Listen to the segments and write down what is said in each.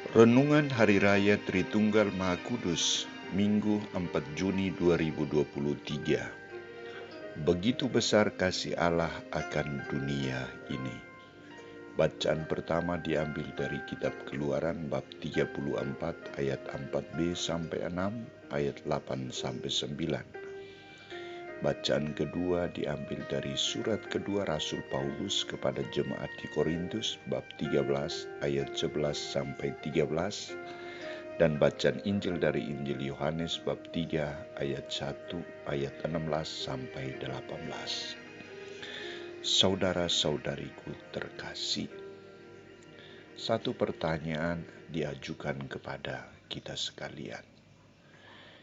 Renungan Hari Raya Tritunggal Maha Kudus, Minggu 4 Juni 2023. Begitu besar kasih Allah akan dunia ini. Bacaan pertama diambil dari kitab Keluaran bab 34 ayat 4b sampai 6, ayat 8 sampai 9. Bacaan kedua diambil dari surat kedua Rasul Paulus kepada jemaat di Korintus bab 13 ayat 11 sampai 13 dan bacaan Injil dari Injil Yohanes bab 3 ayat 1 ayat 16 sampai 18. Saudara-saudariku terkasih, satu pertanyaan diajukan kepada kita sekalian.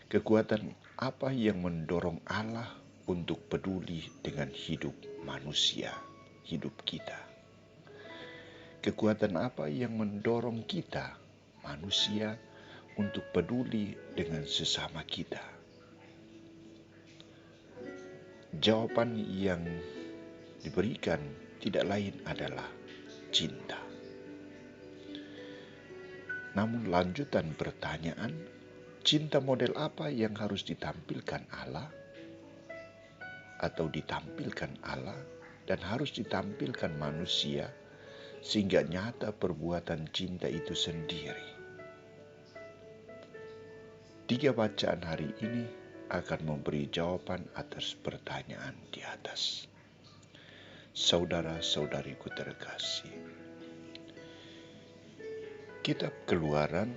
Kekuatan apa yang mendorong Allah untuk peduli dengan hidup manusia, hidup kita? Kekuatan apa yang mendorong kita, manusia, untuk peduli dengan sesama kita? Jawaban yang diberikan tidak lain adalah cinta. Namun lanjutan pertanyaan, cinta model apa yang harus ditampilkan Allah? Atau ditampilkan Allah dan harus ditampilkan manusia sehingga nyata perbuatan cinta itu sendiri. 3 bacaan hari ini akan memberi jawaban atas pertanyaan di atas. Saudara-saudariku terkasih, kitab Keluaran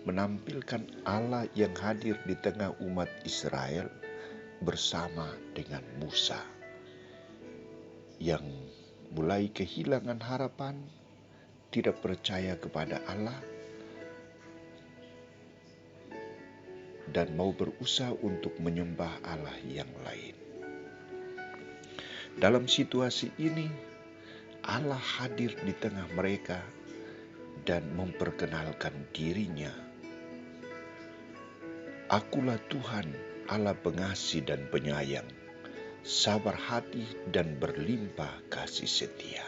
menampilkan Allah yang hadir di tengah umat Israel bersama dengan Musa yang mulai kehilangan harapan, tidak percaya kepada Allah, dan mau berusaha untuk menyembah Allah yang lain. Dalam situasi ini, Allah hadir di tengah mereka dan memperkenalkan dirinya. Akulah Tuhan, Allah pengasih dan penyayang, sabar hati dan berlimpah kasih setia.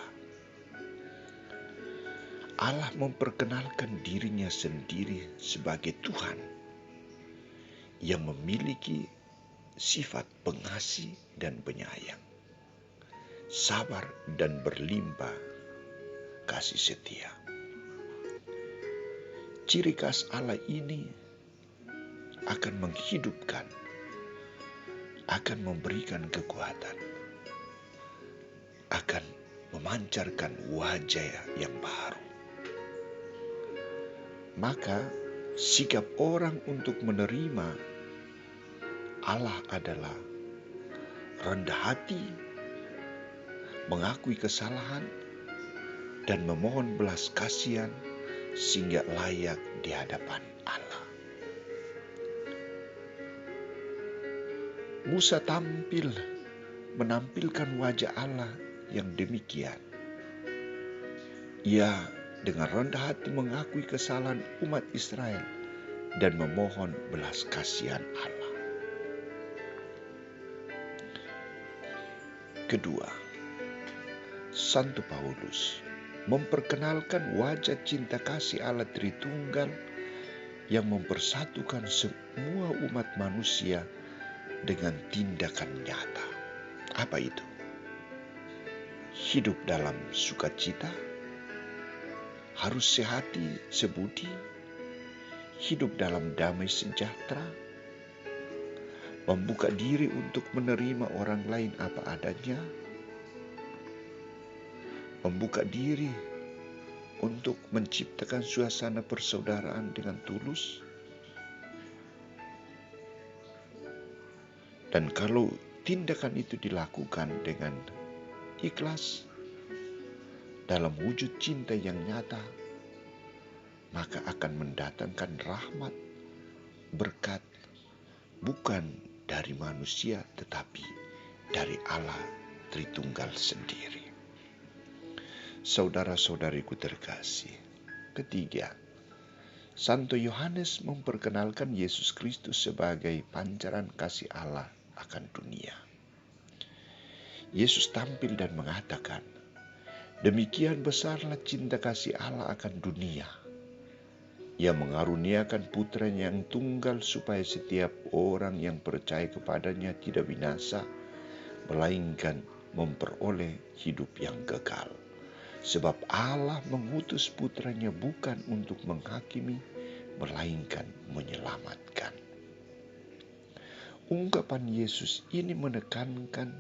Allah memperkenalkan dirinya sendiri sebagai Tuhan yang memiliki sifat pengasih dan penyayang, sabar dan berlimpah kasih setia. Ciri khas Allah ini akan menghidupkan, akan memberikan kekuatan, akan memancarkan wajah yang baru. Maka sikap orang untuk menerima Allah adalah rendah hati, mengakui kesalahan, dan memohon belas kasihan sehingga layak di hadapan Allah. Musa menampilkan wajah Allah yang demikian. Ia dengan rendah hati mengakui kesalahan umat Israel dan memohon belas kasihan Allah. Kedua, Santo Paulus memperkenalkan wajah cinta kasih Allah Tritunggal yang mempersatukan semua umat manusia dengan tindakan nyata. Apa itu? Hidup dalam sukacita, harus sehati sebudi, hidup dalam damai sejahtera, membuka diri untuk menerima orang lain apa adanya, membuka diri untuk menciptakan suasana persaudaraan dengan tulus. Dan kalau tindakan itu dilakukan dengan ikhlas, dalam wujud cinta yang nyata, maka akan mendatangkan rahmat, berkat, bukan dari manusia tetapi dari Allah Tritunggal sendiri. Saudara-saudariku terkasih, ketiga, Santo Yohanes memperkenalkan Yesus Kristus sebagai pancaran kasih Allah akan dunia. Yesus tampil dan mengatakan, Demikian besarlah cinta kasih Allah akan dunia. Ia mengaruniakan putranya yang tunggal supaya setiap orang yang percaya kepadanya tidak binasa, melainkan memperoleh hidup yang kekal. Sebab Allah mengutus putranya bukan untuk menghakimi, melainkan menyelamatkan. Ungkapan Yesus ini menekankan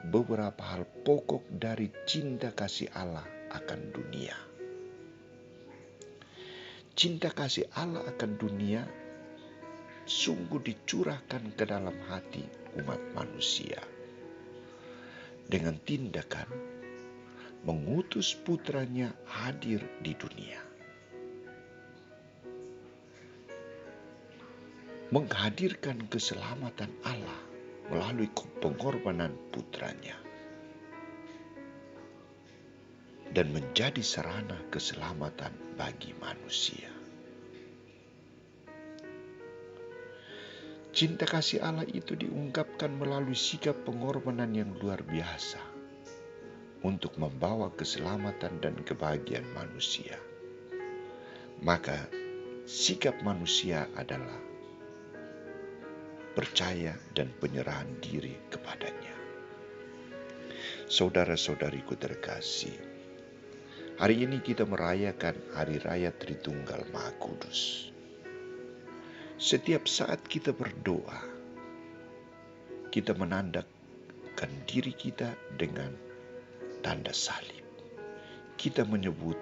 beberapa hal pokok dari cinta kasih Allah akan dunia. Cinta kasih Allah akan dunia sungguh dicurahkan ke dalam hati umat manusia dengan tindakan mengutus putranya hadir di dunia, menghadirkan keselamatan Allah melalui pengorbanan putranya, dan menjadi sarana keselamatan bagi manusia. Cinta kasih Allah itu diungkapkan melalui sikap pengorbanan yang luar biasa untuk membawa keselamatan dan kebahagiaan manusia. Maka sikap manusia adalah percaya dan penyerahan diri kepadanya. Saudara-saudariku terkasih, hari ini kita merayakan Hari Raya Tritunggal Maha Kudus. Setiap saat kita berdoa, kita menandakan diri kita dengan tanda salib. Kita menyebut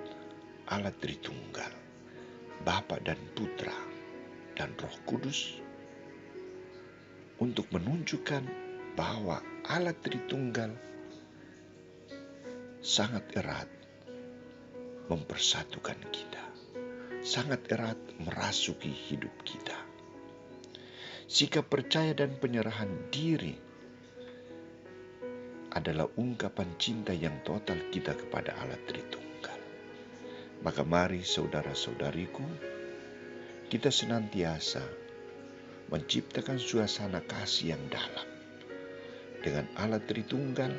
Allah Tritunggal, Bapa dan Putra dan Roh Kudus, untuk menunjukkan bahwa Allah Tritunggal sangat erat mempersatukan kita, sangat erat merasuki hidup kita. Sikap percaya dan penyerahan diri adalah ungkapan cinta yang total kita kepada Allah Tritunggal. Maka mari saudara-saudariku, kita senantiasa menciptakan suasana kasih yang dalam dengan Allah Tritunggal,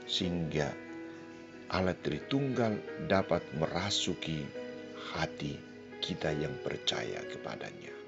sehingga Allah Tritunggal dapat merasuki hati kita yang percaya kepadanya.